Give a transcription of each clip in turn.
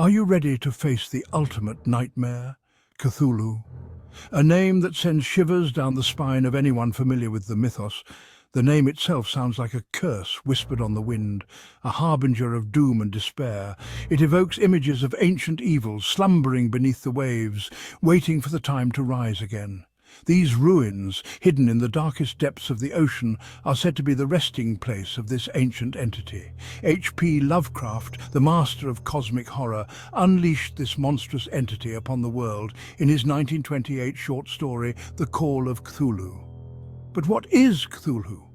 Are you ready to face the ultimate nightmare, Cthulhu? A name that sends shivers down the spine of anyone familiar with the mythos. The name itself sounds like a curse whispered on the wind, a harbinger of doom and despair. It evokes images of ancient evils slumbering beneath the waves, waiting for the time to rise again. These ruins, hidden in the darkest depths of the ocean, are said to be the resting place of this ancient entity. H.P. Lovecraft, the master of cosmic horror, unleashed this monstrous entity upon the world in his 1928 short story, The Call of Cthulhu. But what is Cthulhu?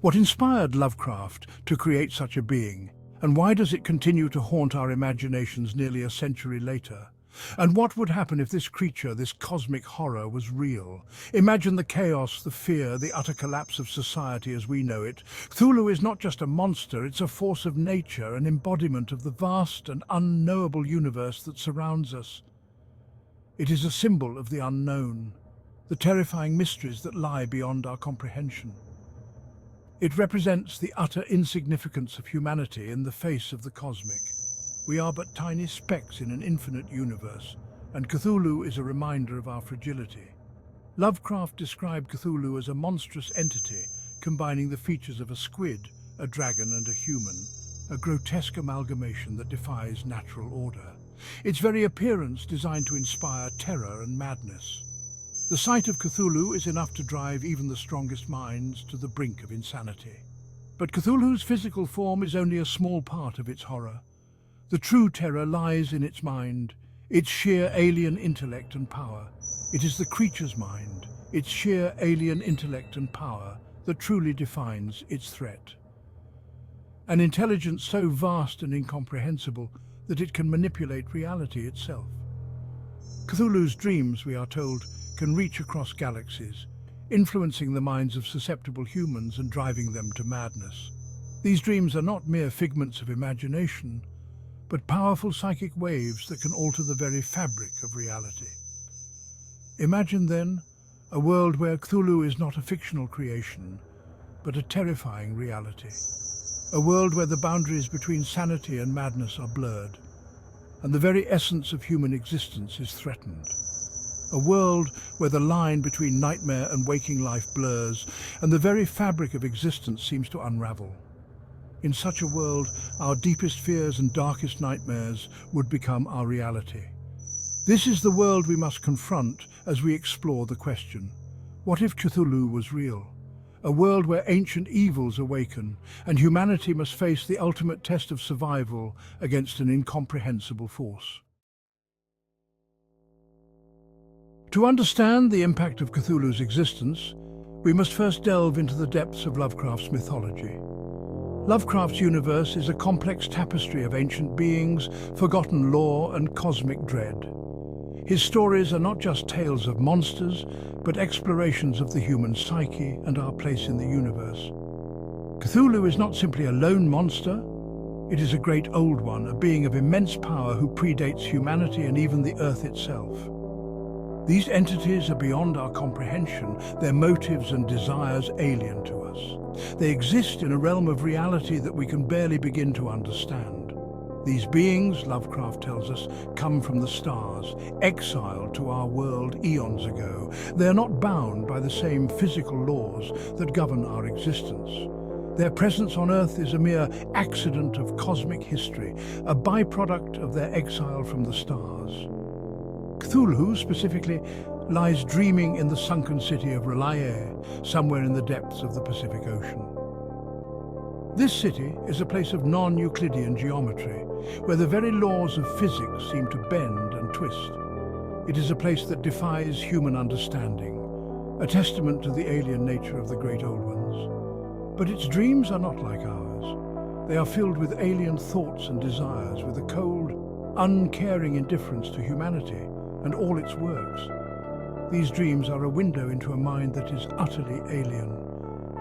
What inspired Lovecraft to create such a being? And why does it continue to haunt our imaginations nearly a century later? And what would happen if this creature, this cosmic horror, was real? Imagine the chaos, the fear, the utter collapse of society as we know it. Cthulhu is not just a monster, it's a force of nature, an embodiment of the vast and unknowable universe that surrounds us. It is a symbol of the unknown, the terrifying mysteries that lie beyond our comprehension. It represents the utter insignificance of humanity in the face of the cosmic. We are but tiny specks in an infinite universe, and Cthulhu is a reminder of our fragility. Lovecraft described Cthulhu as a monstrous entity, combining the features of a squid, a dragon and a human, a grotesque amalgamation that defies natural order. Its very appearance designed to inspire terror and madness. The sight of Cthulhu is enough to drive even the strongest minds to the brink of insanity. But Cthulhu's physical form is only a small part of its horror. The true terror lies in its mind, its sheer alien intellect and power. It is the creature's mind, its sheer alien intellect and power, that truly defines its threat. An intelligence so vast and incomprehensible that it can manipulate reality itself. Cthulhu's dreams, we are told, can reach across galaxies, influencing the minds of susceptible humans and driving them to madness. These dreams are not mere figments of imagination, but powerful psychic waves that can alter the very fabric of reality. Imagine, then, a world where Cthulhu is not a fictional creation, but a terrifying reality. A world where the boundaries between sanity and madness are blurred, and the very essence of human existence is threatened. A world where the line between nightmare and waking life blurs, and the very fabric of existence seems to unravel. In such a world, our deepest fears and darkest nightmares would become our reality. This is the world we must confront as we explore the question, what if Cthulhu was real? A world where ancient evils awaken, and humanity must face the ultimate test of survival against an incomprehensible force. To understand the impact of Cthulhu's existence, we must first delve into the depths of Lovecraft's mythology. Lovecraft's universe is a complex tapestry of ancient beings, forgotten lore, and cosmic dread. His stories are not just tales of monsters, but explorations of the human psyche and our place in the universe. Cthulhu is not simply a lone monster, it is a great old one, a being of immense power who predates humanity and even the earth itself. These entities are beyond our comprehension, their motives and desires alien to us. They exist in a realm of reality that we can barely begin to understand. These beings, Lovecraft tells us, come from the stars, exiled to our world eons ago. They are not bound by the same physical laws that govern our existence. Their presence on Earth is a mere accident of cosmic history, a byproduct of their exile from the stars. Cthulhu, specifically, lies dreaming in the sunken city of Relier, somewhere in the depths of the Pacific Ocean. This city is a place of non-Euclidean geometry, where the very laws of physics seem to bend and twist. It is a place that defies human understanding, a testament to the alien nature of the great old ones. But its dreams are not like ours. They are filled with alien thoughts and desires, with a cold, uncaring indifference to humanity and all its works. These dreams are a window into a mind that is utterly alien,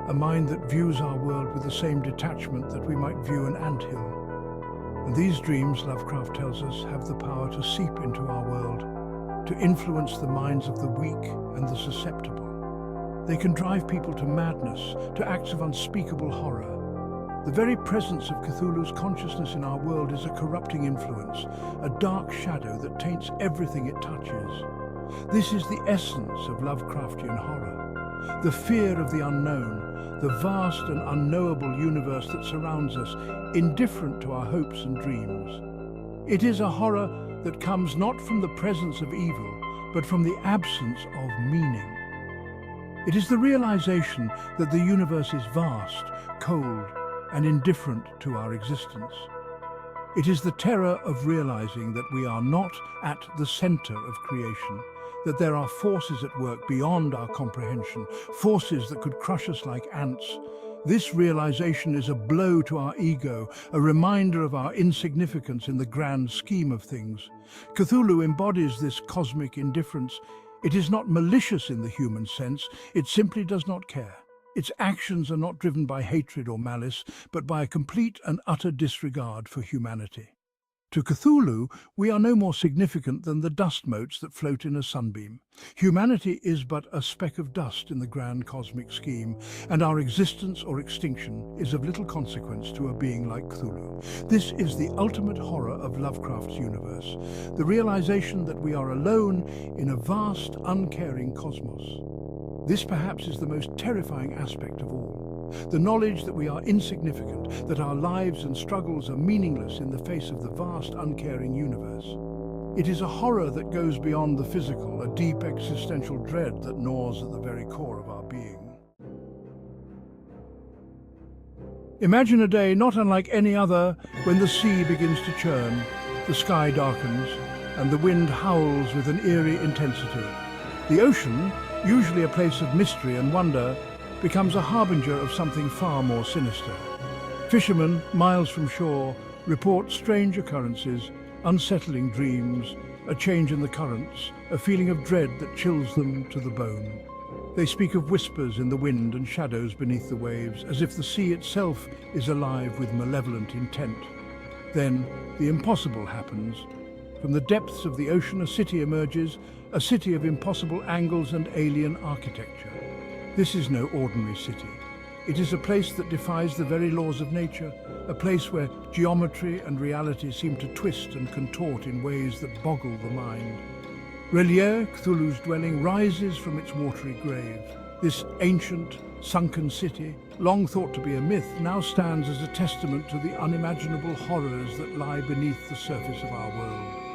a mind that views our world with the same detachment that we might view an anthill. And these dreams, Lovecraft tells us, have the power to seep into our world, to influence the minds of the weak and the susceptible. They can drive people to madness, to acts of unspeakable horror. The very presence of Cthulhu's consciousness in our world is a corrupting influence, a dark shadow that taints everything it touches. This is the essence of Lovecraftian horror. The fear of the unknown, the vast and unknowable universe that surrounds us, indifferent to our hopes and dreams. It is a horror that comes not from the presence of evil, but from the absence of meaning. It is the realization that the universe is vast, cold, and indifferent to our existence. It is the terror of realizing that we are not at the center of creation, that there are forces at work beyond our comprehension, forces that could crush us like ants. This realization is a blow to our ego, a reminder of our insignificance in the grand scheme of things. Cthulhu embodies this cosmic indifference. It is not malicious in the human sense, it simply does not care. Its actions are not driven by hatred or malice, but by a complete and utter disregard for humanity. To Cthulhu, we are no more significant than the dust motes that float in a sunbeam. Humanity is but a speck of dust in the grand cosmic scheme, and our existence or extinction is of little consequence to a being like Cthulhu. This is the ultimate horror of Lovecraft's universe, the realization that we are alone in a vast, uncaring cosmos. This perhaps is the most terrifying aspect of all. The knowledge that we are insignificant, that our lives and struggles are meaningless in the face of the vast, uncaring universe. It is a horror that goes beyond the physical, a deep existential dread that gnaws at the very core of our being. Imagine a day not unlike any other when the sea begins to churn, the sky darkens, and the wind howls with an eerie intensity. The ocean, usually a place of mystery and wonder, becomes a harbinger of something far more sinister. Fishermen, miles from shore, report strange occurrences, unsettling dreams, a change in the currents, a feeling of dread that chills them to the bone. They speak of whispers in the wind and shadows beneath the waves, as if the sea itself is alive with malevolent intent. Then, the impossible happens. From the depths of the ocean, a city emerges, a city of impossible angles and alien architecture. This is no ordinary city. It is a place that defies the very laws of nature, a place where geometry and reality seem to twist and contort in ways that boggle the mind. R'lyeh, Cthulhu's dwelling, rises from its watery grave. This ancient, sunken city, long thought to be a myth, now stands as a testament to the unimaginable horrors that lie beneath the surface of our world.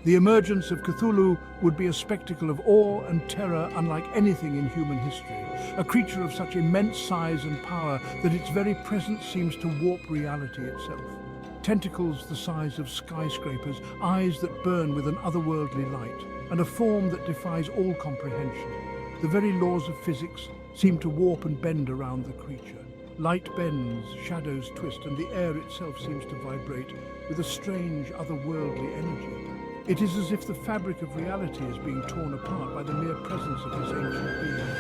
The emergence of Cthulhu would be a spectacle of awe and terror unlike anything in human history, a creature of such immense size and power that its very presence seems to warp reality itself. Tentacles the size of skyscrapers, eyes that burn with an otherworldly light, and a form that defies all comprehension. The very laws of physics seem to warp and bend around the creature. Light bends, shadows twist, and the air itself seems to vibrate with a strange, otherworldly energy. It is as if the fabric of reality is being torn apart by the mere presence of this ancient being.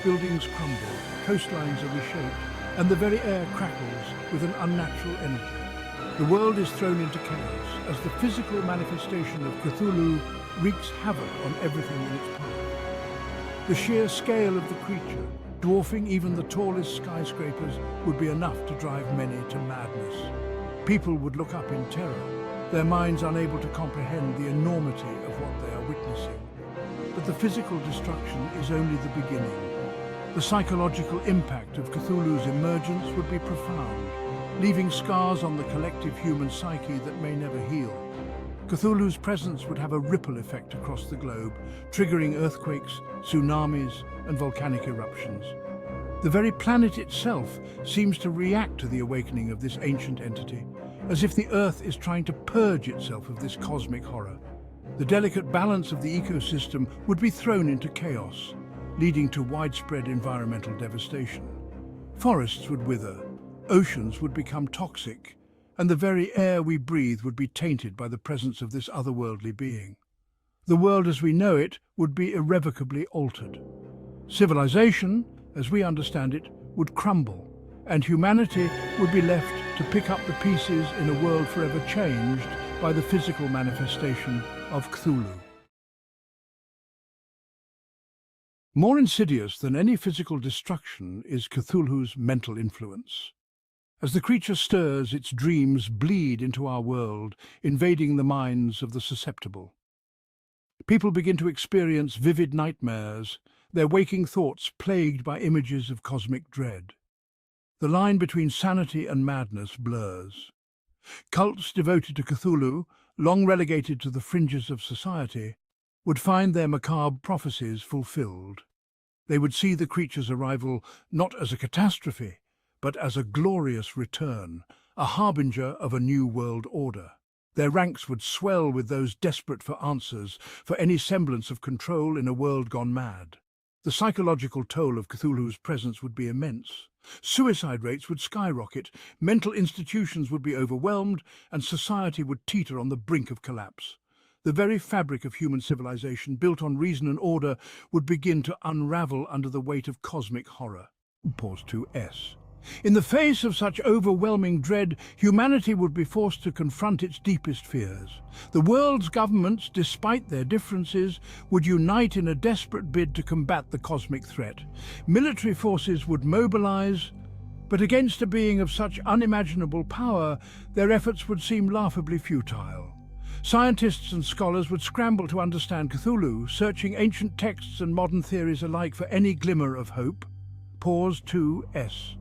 Buildings crumble, coastlines are reshaped, and the very air crackles with an unnatural energy. The world is thrown into chaos as the physical manifestation of Cthulhu wreaks havoc on everything in its path. The sheer scale of the creature, dwarfing even the tallest skyscrapers, would be enough to drive many to madness. People would look up in terror, their minds unable to comprehend the enormity of what they are witnessing. But the physical destruction is only the beginning. The psychological impact of Cthulhu's emergence would be profound, leaving scars on the collective human psyche that may never heal. Cthulhu's presence would have a ripple effect across the globe, triggering earthquakes, tsunamis, and volcanic eruptions. The very planet itself seems to react to the awakening of this ancient entity, as if the Earth is trying to purge itself of this cosmic horror. The delicate balance of the ecosystem would be thrown into chaos, leading to widespread environmental devastation. Forests would wither, oceans would become toxic, and the very air we breathe would be tainted by the presence of this otherworldly being. The world as we know it would be irrevocably altered. Civilization, as we understand it, would crumble, and humanity would be left to pick up the pieces in a world forever changed by the physical manifestation of Cthulhu. More insidious than any physical destruction is Cthulhu's mental influence. As the creature stirs, its dreams bleed into our world, invading the minds of the susceptible. People begin to experience vivid nightmares, their waking thoughts plagued by images of cosmic dread. The line between sanity and madness blurs. Cults devoted to Cthulhu, long relegated to the fringes of society, would find their macabre prophecies fulfilled. They would see the creature's arrival not as a catastrophe, but as a glorious return, a harbinger of a new world order. Their ranks would swell with those desperate for answers, for any semblance of control in a world gone mad. The psychological toll of Cthulhu's presence would be immense. Suicide rates would skyrocket, mental institutions would be overwhelmed, and society would teeter on the brink of collapse. The very fabric of human civilization, built on reason and order, would begin to unravel under the weight of cosmic horror. Pause 2S. In the face of such overwhelming dread, humanity would be forced to confront its deepest fears. The world's governments, despite their differences, would unite in a desperate bid to combat the cosmic threat. Military forces would mobilize, but against a being of such unimaginable power, their efforts would seem laughably futile. Scientists and scholars would scramble to understand Cthulhu, searching ancient texts and modern theories alike for any glimmer of hope. Pause 2S.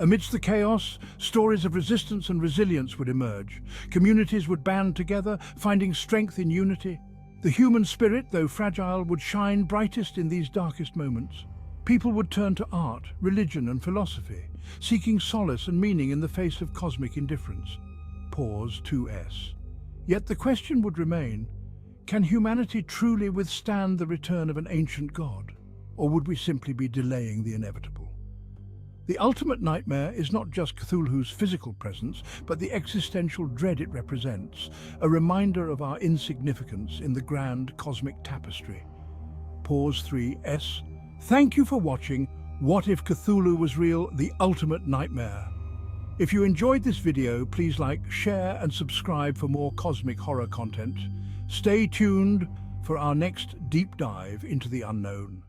Amidst the chaos, stories of resistance and resilience would emerge. Communities would band together, finding strength in unity. The human spirit, though fragile, would shine brightest in these darkest moments. People would turn to art, religion and philosophy, seeking solace and meaning in the face of cosmic indifference. Pause 2S. Yet the question would remain, can humanity truly withstand the return of an ancient god? Or would we simply be delaying the inevitable? The ultimate nightmare is not just Cthulhu's physical presence, but the existential dread it represents, a reminder of our insignificance in the grand cosmic tapestry. Pause 3S. Thank you for watching What If Cthulhu Was Real? The Ultimate Nightmare. If you enjoyed this video, please like, share and subscribe for more cosmic horror content. Stay tuned for our next deep dive into the unknown.